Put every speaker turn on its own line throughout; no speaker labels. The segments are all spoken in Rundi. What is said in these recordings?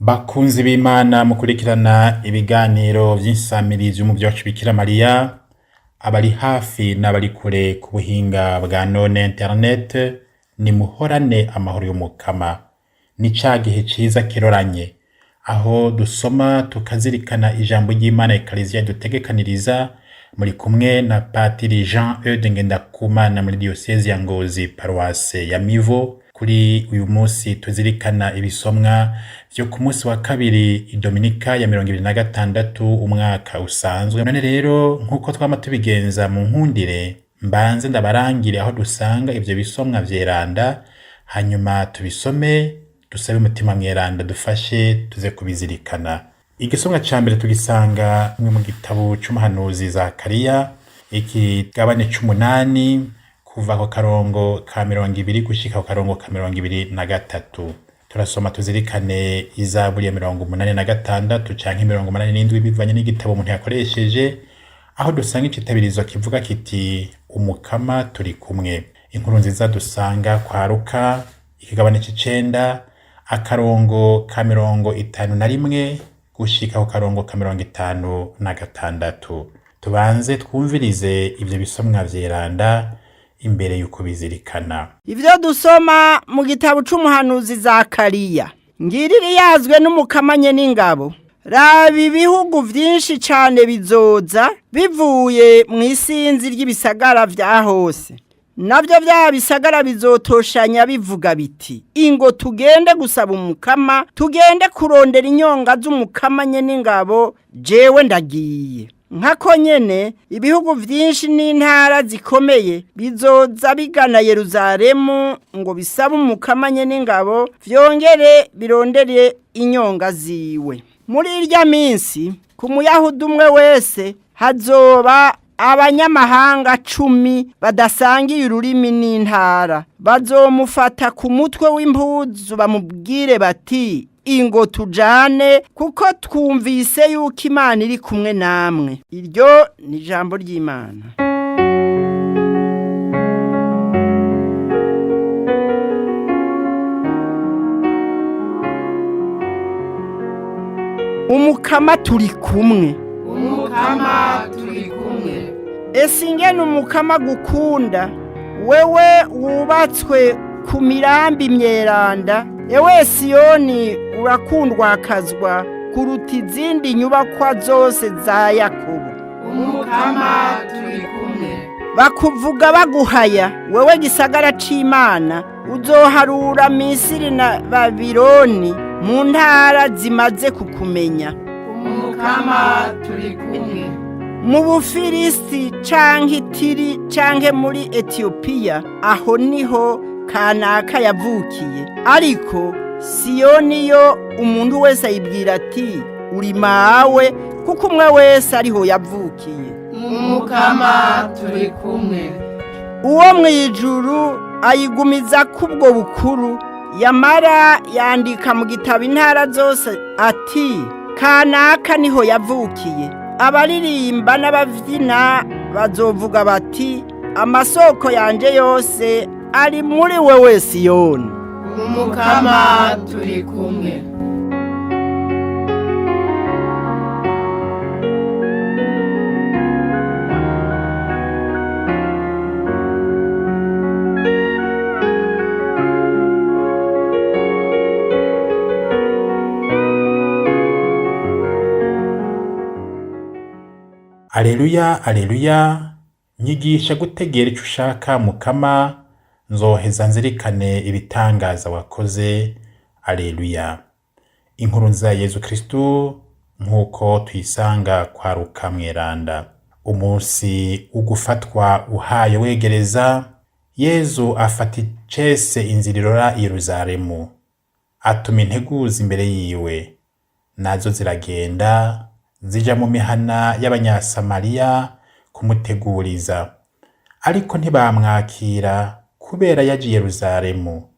Bakunzi b'Imana mukurikirana ibiganiro vy'insamirizi y'umuvyi wacu Bikira Mariya, abari hafi n'abari kure ku buhinga bwa none internet, nimuhorane amahoro y'umukama. Ni ca gihe ciza kiroranye, aho dusoma tukazirikana ijambo ry'Imana Ekariziya dutegekaniriza, muri kumwe na Patiri Eudes NGENDAKUMANA muri diocese ya Ngozi Paroisse ya Mivo. Kuri uyu munsi tuzirikana ibisomwa vyo ku munsi wa kabiri Dominika ya 26 umwaka usanzwe. None rero nkuko twama tubigenza mu nkundire, mbanze ndabarangire aho dusanga ivyo bisomwa vyeranda, hanyuma tubisome dusabe umutima mweranda dufashe tuze kubizirikana. Igisomwa ca mbere tugisanga mu gitabo c'umuhanuzi Zakariya, ikigabane c'8 kuva ku karongo ka 20 gushika ku karongo ka 23. Turasoma tuzirikane Izaburi ya 86 canke 87 bivanye n'igitabo umuntu yakoresheje, aho dusanga ikitabirizo kivuga kiti umukama turi kumwe. Inkuru nziza dusanga kwa Luka ikigabane c'9 akarongo ka 51 gushika ku karongo ka 56. Tubanze twumvirize ivyo bisomwa vyeranda imbere yuko bizirikana.
Ivyo dusoma mu gitabo c'umuhanuzi Zakariya. Ngiriri yazwe n'umukamanye n'ingabo. Raba ibihugu vyinshi cane bizoza bivuye mw'isinzi ry'ibisagara vya hose. Navyo vya bisagara bizotoshanya bivuga biti, ingo tugende gusaba umukama, tugende kurondera inyonga z'umukamanye n'ingabo, jewe ndagiye. Nkako nyene ibihugu vyinshi n'intara zikomeye bizoza bigana Yerusalemu ngo bisaba umukamanye n'ingabo, vyongere birondere inyonga ziwe. Muri irya minsi ku muyahudi umwe wese hazoba abanyamahanga 10 badasangiye ururimi n'intara. Bazomufata ku mutwe w'impuzu bamubwire bati, ingo tujane kuko twumvise yuko Imana iri kumwe namwe. Iryo ni ijambo ry'Imana. Umukama turi kumwe.
Umukama turi kumwe.
Ese ingene umukama gukunda, wewe wubatswe ku mirambi myeranda, ewe Siyoni urakundwakazwa kuruta izindi nyubakwa zose za Yakobo.
Umukama turi kumwe.
Bakuvuga baguhaya, wewe gisagara c'Imana, uzoharura Misiri na Babiloni mu ntara zimaze kukumenya.
Umukama turi kumwe.
Mu Bufilisti canke Tiri canke muri Etiyopiya, aho niho kanaka yavukiye. Ariko Siyoni yo umuntu wese ayibwira ati, uri mawe, kuko umwe wese ariho yavukiye.
Umukama turi kumwe.
Uwo mwijuru ayigumiza kubwo bukuru, yamara yandika mu gitabo intara zose ati, kanaka niho yavukiye. Abaririmba n'abavyina bazovuga bati, amasoko yanje yose ari muri wewe Siyoni.
Umukama turi kumwe.
Aleluya, aleluya, nyigisha gutegera ico ushaka mukama, nzoheza nzirikane ibitangaza wakoze. Aleluya. Inkuru nziza ya Yezu Kristu nkuko tuyisanga kwa Luka mweranda. Umunsi ugufatwa uhaye wegereza, Yezu afata icese inzira irora Yerusalemu, atuma integuza imbere yiwe, nazo ziragenda zija mu mihana y'Abanyasamariya kumuteguriza. Ariko ntibamwakira kubera yaje Yerusalemu.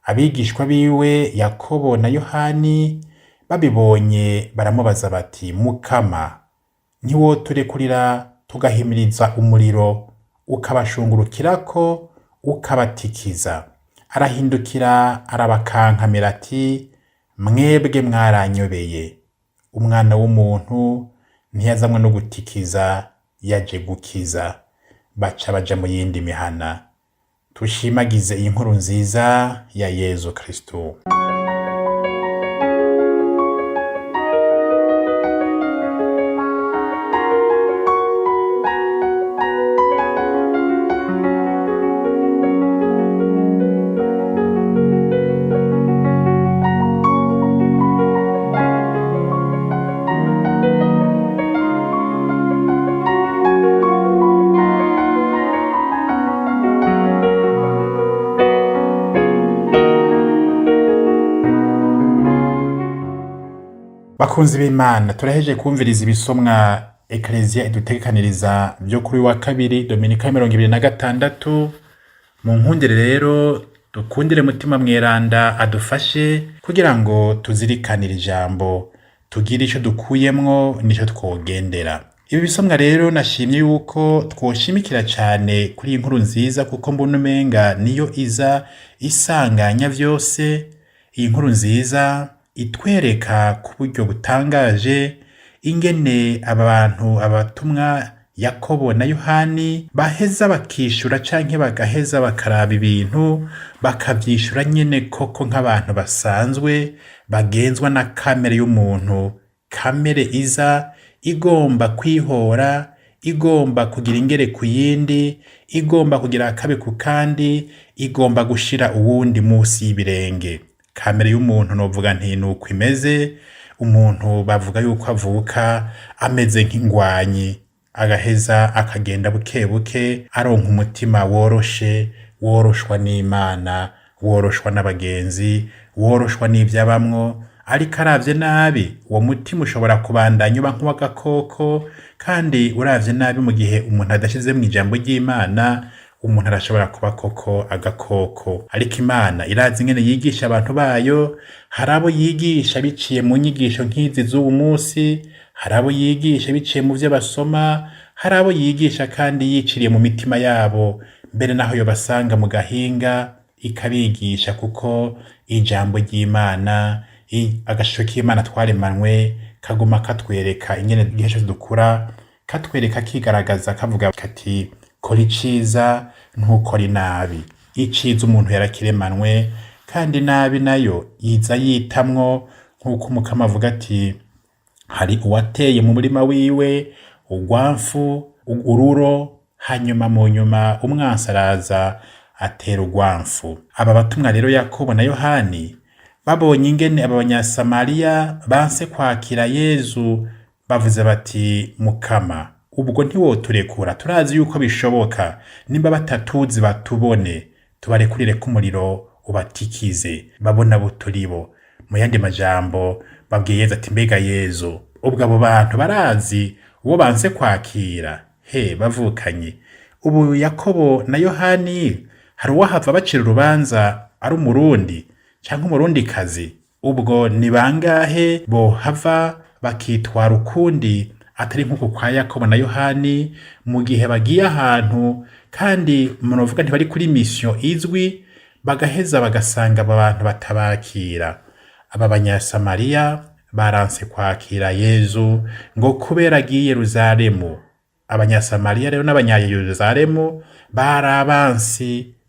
Abigishwa biwe Yakobo na Yohani babibonye baramubaza bati, mukama, ntiwoturekurira tugahimiriza umuriro ukabashungurukirako ukabatikiza? Arahindukira arabakankamira ati, mwebwe mwaranyobeye, umwana w'umuntu ntiyazanywe no gutikiza, yaje gukiza. Baca baja mu yindi mihana. Tushimagize iyi nkuru nziza ya Yezu Kristo. Bakunzi b'Imana, turaheje kumviriza ibisomwa Eklezia idutegekaniriza byo kuri wa kabiri Dominika 26. Mu nkundire rero dukundire mutima mweranda adufashe kugira ngo tuzirikanire ijambo, tugire ico dukuyemwo nico twogendera. Ibi bisomwa rero nashimye yuko twoshimikira cyane kuri iyi nkuru nziza, kuko mbona umenga niyo iza isanganya vyose. Iyi nkuru nziza itwereka ku buryo butangaje ingene abantu abatumwa Yakobo na Yohani baheza bakishura canke bagaheza bakaraba ibintu bakavyishura nyene koko nk'abantu basanzwe bagenzwa na kamere y'umuntu, kamere iza igomba kwihora, igomba kugira ingere ku yindi, igomba kugira akabe ku kandi, igomba gushira uwundi musi y'ibirenge. Kamere y'umuntu novuga nti nuko imeze. Umuntu bavuga yuko avuka ameze nk'ingwanyi, agaheza akagenda buke buke aronka umutima woroshe, woroshwa n'Imana, woroshwa n'abagenzi, woroshwa n'ivyabamwo. Ariko aravye nabi uwo mutima ushobora kubandanya uba nk'uw'agakoko, kandi uravye nabi mu gihe umuntu adashize mu ijambo ry'Imana, umuntu arashobora kuba koko agakoko. Ariko Imana irazi ingene yigisha abantu bayo. Harabo yigisha biciye mu nyigisho nk'izi z'ubu munsi, harabo yigisha biciye mu vyo basoma, harabo yigisha kandi yiciriye mu mitima yabo, mbere naho yo basanga mu gahinga ikabigisha, kuko ijambo ry'Imana, agashusho k'Imana twaremanwe kaguma katwereka ingene igihe cyose dukura, katwereka kigaragaza kavuga kati kora iciza ntukore nabi. Iciza umuntu yarakiremanwe, kandi nabi nayo yiza yitamwo, nk'uko Umukama avuga ati hari uwateye mu murima wiwe urwamfu, ururo, hanyuma mu nyuma umwansi araza atera urwamfu. Aba batumwa rero Yakobo na Yohani babonye ingene aba banyasamariya banse kwakira Yezu, bavuze bati Mukama, ubwo ntiwoturekura, turazi yuko bishoboka, nimba batatuzi batubone, tubarekurire ku muriro ubatikize babona buturibo. Mu yandi majambo babwiye Yezu ati mbega Yezu, ubwo abo bantu barazi uwo banse kwakira? Bavukanye ubu Yakobo na Yohani hari uwahava bacira urubanza ari umurundi canke umurundikazi? Ubwo ni bangahe bohava bakitwara ukundi atari nk'uko kwa Yakobo na Yohani, mu gihe bagiye ahantu kandi munovuga ntibari kuri mission izwi, bagaheza bagasanga aba bantu batabakira. Aba banyasamariya baranse kwakira Yezu ngo kubera agiye Yerusalemu. Abanyasamariya rero n'abanya-Yerusalemu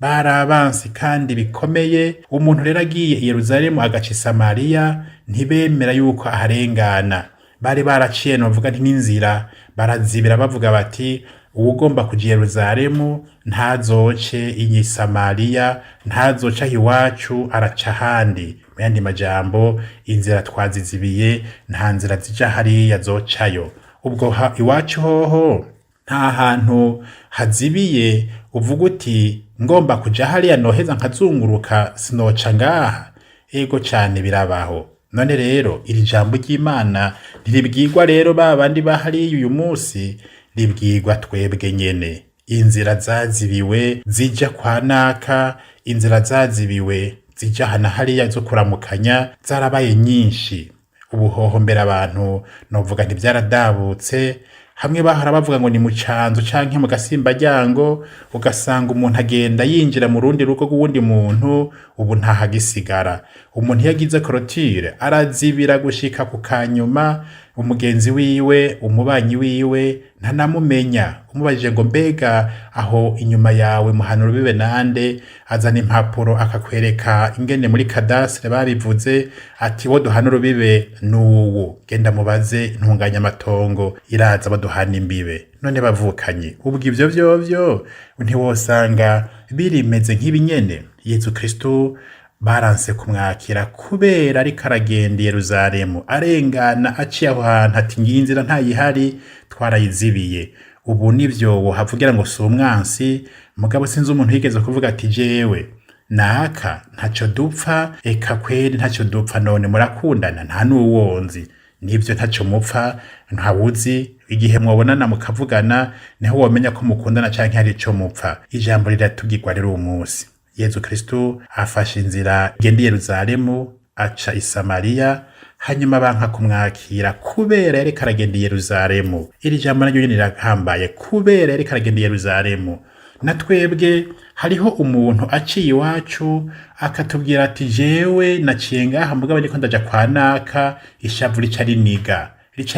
barabansi kandi bikomeye. Umuntu rero agiye i Yerusalemu agaca i Samariya ntibemera yuko aharengana. Bari baraciye novuga nti n'inzira barazibira, bavuga bati uwugomba kuja i Yerusalemu ntazoce i Samariya, ntazoca iwacu, araca ahandi. Mu yandi majambo, inzira twazizibiye, nta nzira zija hariya zocayo. Ubwo iwacu hoho nta hantu hazibiye uvuga uti ngomba kuja hariya noheza nkazunguruka sinoca ngaha. Ego cyane birabaho. None rero iri jambo ry'Imana ntiribwirwa rero babandi bahariye uyu munsi, ribwirwa twebwe nyene. Inzira zazibiwe zija kwa naka, inzira zazibiwe zija hana hariya zo kuramukanya zarabaye nyinshi. Ubuhoho mbere abantu novuga nti byaradabutse, hamwe bahora bavuga ngo ni mu canzo canke mu gasimbaryango, ugasanga umuntu agenda yinjira mu rundi rugo rw'uwundi muntu, ubu ntahagisigara. Umuntu iyo agize korotire arazibira gushika ku kanyuma, umugenzi wiwe, umubanyi wiwe ntanamumenya. Umubajije ngo mbega aho inyuma yawe muhanura bibe nande, azana impapuro akakwereka ingene muri kadastre babivuze ati wo duhanura bibe nuwo, genda mubaze ntunganya amatongo iraza baduhana imbibe. None bavukanye ubwo ivyo vyovyo ntiwosanga birimeze nk'ibinyene. Yezu Kristo baranse kumwakira kubera ariko aragenda i Yerusalemu, arengana aciye aho hantu ati ngiyi inzira ntayihari, twarayizibiye. Ubu nivyo wohavugira ngo si umwansi, mugabo sinzi umuntu yigeze kuvuga ati jewe naka ntaco dupfa, eka kweri ntaco dupfa, none murakundana nta n'uwonzi. Nivyo ntaco mupfa, ntawuzi, igihe mwobonana mukavugana niho womenya ko mukundana canke hari ico mupfa. Ijambo riratugirwa rero uwo munsi. Yezu Kristo afashe inzira igenda i Yerusalemu, aca i Samariya, hanyuma banka kumwakira kubera yariko aragenda i Yerusalemu. Iri jambo naryo nyene rirahambaye, kubera yariko aragenda i Yerusalemu. Na twebwe hariho umuntu aciye iwacu akatubwira ati jewe naciye ngaha mugabo niko ndaja kwa naka, ishavu rica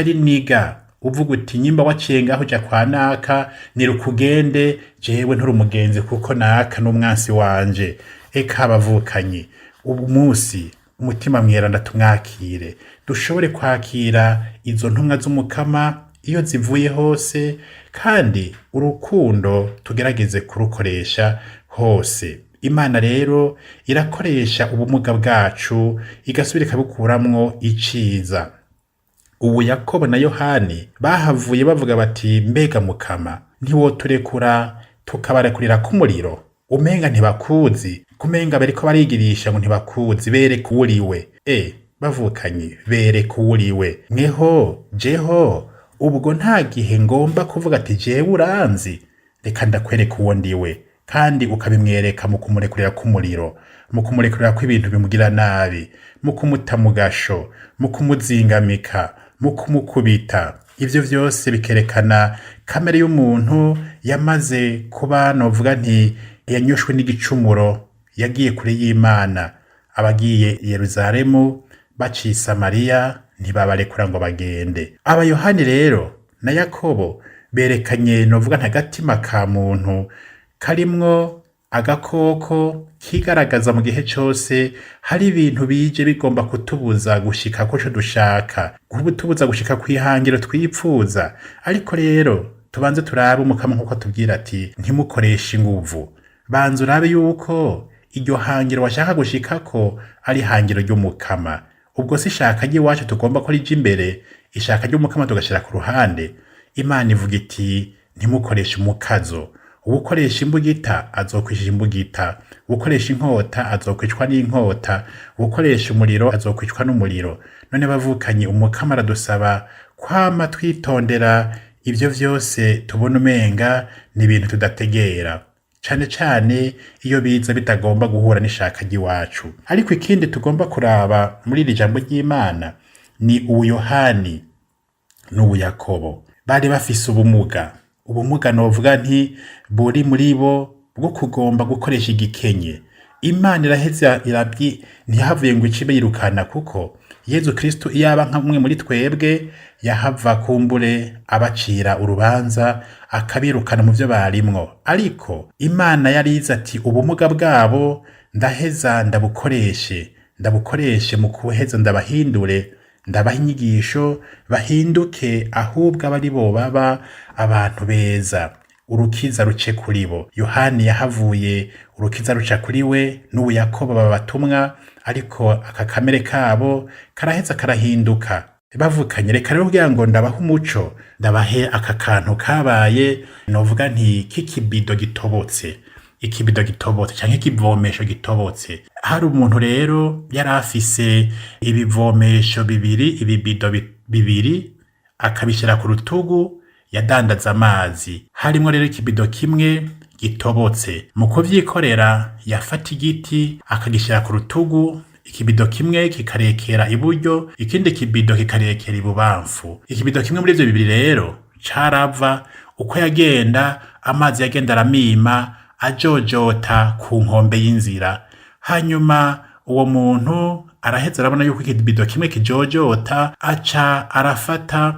riniga. Uvuga uti nyimba waciye ngaho uja kwa naka nirukugende, jewe nturi umugenzi kuko naka n'umwansi wanje. Eka abavukanye ubu munsi umutima mweranda tumwakire, dushobore kwakira izo ntumwa z'umukama iyo zivuye hose, kandi urukundo tugerageze kurukoresha hose. Imana rero irakoresha ubumuga bwacu igasubira ikabukuramwo iciza. Ubu Yakobo na Yohani bahavuye bavuga bati mbega mukama ntiwoturekura tukabarekurira k'umuriro? Umenga ntibakuzi, kumenga bariko barigirisha ngo ntibakuzi, bereka uwuriwe. Bavukanye bereka uwuriwe. Jeho ubwo nta gihe ngomba kuvuga ati jewe uranzi, reka ndakwereka uwo ndiwe, kandi ukabimwereka mu kumurekurira k'umuriro, mu kumurekurira kw'ibintu bimugira nabi, mu kumuta mu gasho, mu kumuzingamika, mu kumukubita. Ivyo vyose bikerekana kamere y'umuntu yamaze kuba novuga nti yanyoshwe n'igicumuro, yagiye kure y'Imana. Abagiye i Yerusalemu baciye i Samariya ntibabarekura ngo bagende. Aba Yohani rero na Yakobo berekanye novuga ntagatima ka muntu karimwo agakoko kigaragaza mu gihe cyose hari ibintu bije bigomba kutubuza gushika ko dushaka, kutubuza gushika kwihangiro twipfuza. Ariko rero tubanze turabe umukama nkuko tubwira ati ntimukoreshe inguvu, banze urabe yuko iryo hangiro washaka gushikako ari hangiro ry'umukama. Ubwo si shaka ry'iwacu tugomba ko rije imbere, ishaka ry'umukama tugashira ku ruhande. Imana ivuga iti ntimukoreshe umukazo, uwukoresha imbugita azokwishija imbugita, uwukoresha inkota azokwicwa n'inkota, uwukoresha umuriro azokwicwa n'umuriro. None bavukanye umukama aradusaba kwama twitondera ivyo vyose tubona umenga ni ibintu tudategera, cane cane iyo biza bitagomba guhura n'ishaka ry'iwacu. Ariko ikindi tugomba kuraba muri iri jambo ry'Imana ni uwu Yohani n'uwu Yakobo bari bafise ubumuga novuga nti buri muri bo bwo kugomba gukoresha igikenye. Imana iraheza ntihavuye ngo icibe yirukana, kuko Yezu Kristo iyaba nkamwe muri twebwe yahava kumbure abacira urubanza akabirukana mu vyo barimwo. Ariko Imana yarize ati ubumuga bwabo ndaheza ndabukoreshe mu kuheza ndabahindure, ndabaha inyigisho bahinduke, ahubwo abari bo baba abantu beza, urukiza ruce kuri bo. Yohani yahavuye urukiza ruca kuri we, n'ubu Yakobo babatumwa, ariko aka kamere kabo karaheza karahinduka. Bavukanye reka rero kugira ngo ndabaha umuco, ndabahe aka kantu kabaye novuga nti k'ikibido gitobotse, ikibido gitobotse canke ikivomesho gitobotse. Hari umuntu rero yari afise ibivomesho bibiri, ibibido bibiri, akabishira ku rutugu, yadandaza amazi. Harimo rero ikibido kimwe gitobotse. Mu kuvyikorera yafata igiti akagishira ku rutugu, ikibido kimwe kikarekera iburyo, ikindi kibido kikarekera ibubamfu. Ikibido kimwe muri ivyo bibiri rero carava uko yagenda amazi yagenda aramima ajojota ku nkombe y'inzira. Hanyuma uwo muntu araheza arabona yuko ikibido kimwe kijojota, aca arafata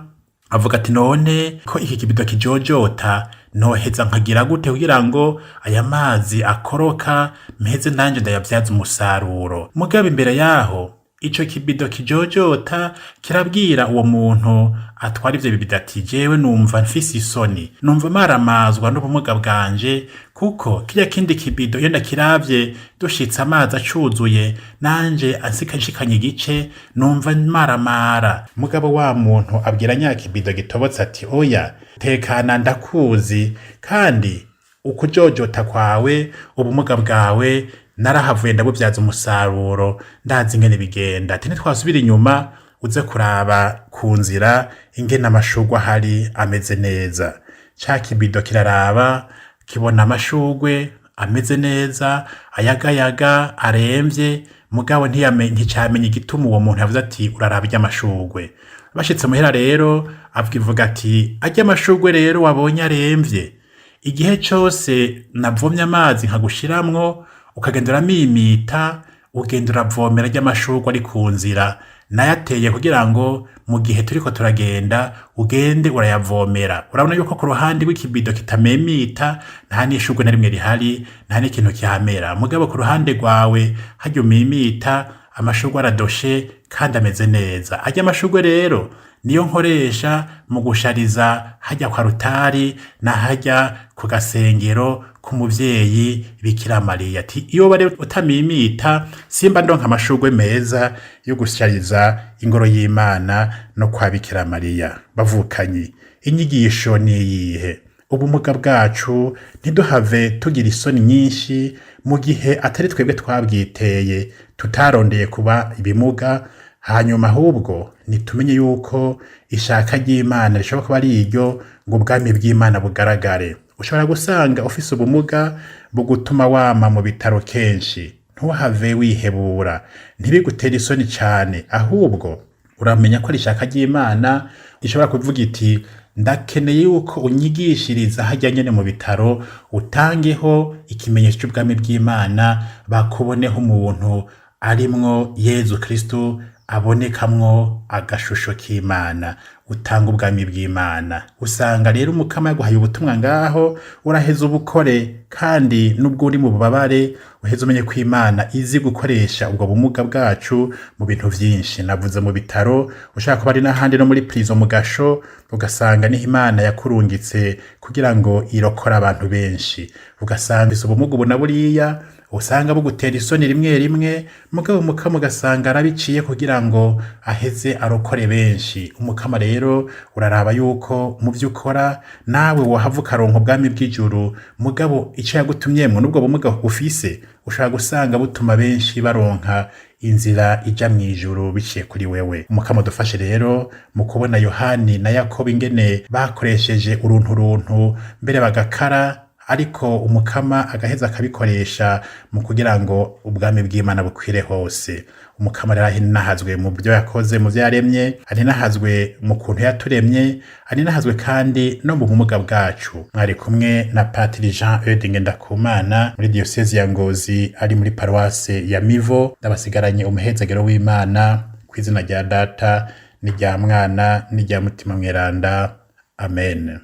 avuga ati none ko iki kibido kijojota noheza nkagira gute kugira ngo aya mazi akoroka mpeze nanje ndayavyaza umusaruro. Mugabe imbere yaho ico kibido kijojota kirabwira uwo muntu atwara ivyo bibido ati jewe numva mfise isoni, numva maramazwa n'ubumuga bwanje, kuko kirya kindi kibido iyo ndakiravye dushitse amazi acuzuye nanje anshikanye igice numva maramara. Mugabo wa muntu abwira nya kibido gitobotse ati oya tekana ndakuzi, kandi ukujojota kwawe ubumuga bwawe narahavuye ndabuvyaza umusaruro, ndazi ingene bigenda. Ati ntitwasubira inyuma uze kuraba ku nzira ingene amashurwe ahari ameze neza. Ca kibido kiraraba kibona amashurwe ameze neza, ayagayaga aremvye, mugabo nticamenye igituma uwo muntu yavuze ati uraraba iry'amashurwe. Bashitse muhera rero avuga ati arya amashurwe rero wabonye aremvye, igihe cose navomye amazi nkagushiramwo ukagenda uramimita, ugenda uravomera ry'amashurwe ari ku nzira, nayateye kugira ngo mu gihe turiko turagenda ugende urayavomera. Urabona yuko ku ruhande rw'ikibido kitamemita nta n'ishurwe na rimwe rihari, nta n'ikintu kihamera. Mugabo ku ruhande rwawe harya umimita amashurwe aradoshe kandi ameze neza. Arya amashurwe rero niyo nkoresha mu gushariza hajya kwa rutari na hajya ku gasengero k'umuvyeyi Bikira Mariya. Ati iyo bare utamimita simba ndonka amashurwe meza yo gushariza ingoro y'Imana no kwa Bikira Mariya. Bavukanye inyigisho niyihe? Ubumuga bwacu ntiduhave tugira isoni nyinshi mu gihe atari twebwe twabwiteye, tutarondeye kuba ibimuga. Hanyuma ahubwo nitumenye yuko ishaka ry'Imana rishobora kuba ari iryo ngo ubwami bw'Imana bugaragare. Ushobora gusanga ufise ubumuga bugutuma wama mu bitaro kenshi, ntuhave wihebura, ntibigutere isoni cyane, ahubwo uramenya ko rishaka ry'Imana rishobora kuvuga iti ndakeneye yuko unyigishiriza hajya nyene mu bitaro, utangeho ikimenyetso cy'ubwami bw'Imana, bakuboneho umuntu arimwo Yezu Kristo, abonekamwo agashusho k'Imana, utanga ubwami bw'Imana. Usanga rero umukama yaguhaye ubutumwa ngaho, uraheza ubukore, kandi nubwo uri mu bubabare uheza umenye ko Imana izi gukoresha ubwo bumuga bwacu mu bintu vyinshi. Navuze mu bitaro, ushaka kuba ari n'ahandi no muri prison mu gasho, ugasanga ni Imana yakurungitse kugira ngo irokora abantu benshi. Ugasanga ubumuga ubu na buriya usanga bugutera isoni rimwe rimwe, mugabo umukama ugasanga arabiciye kugira ngo aheze arokore benshi. Umukama rero uraraba yuko mu byo ukora nawe wohava ukaronka ubwami bw'ijuru, mugabo icyo yagutumyemwo n'ubwo bumuga ufise ushaka gusanga butuma benshi baronka inzira ija mw'ijuru biciye kuri wewe. Umukama dufashe rero mu kubona Yohani na Yakobo ingene bakoresheje uruntu mbere bagakara, ariko umukama agaheza akabikoresha mu kugira ngo ubwami bw'Imana bukwire hose. Umukama rero ahinahazwe mu byo yakoze, mu byo yaremye, ahinahazwe mu kuntu yaturemye, ahinahazwe kandi no mu bumuga bwacu. Mwari kumwe na Patiri Eudes NGENDAKUMANA muri diocese ya Ngozi, ari muri paroisse ya Mivo. Ndabasigaranye umuhezagiro w'Imana ku izina rya Data n'irya Mwana n'irya Mutima Mweranda. Amen.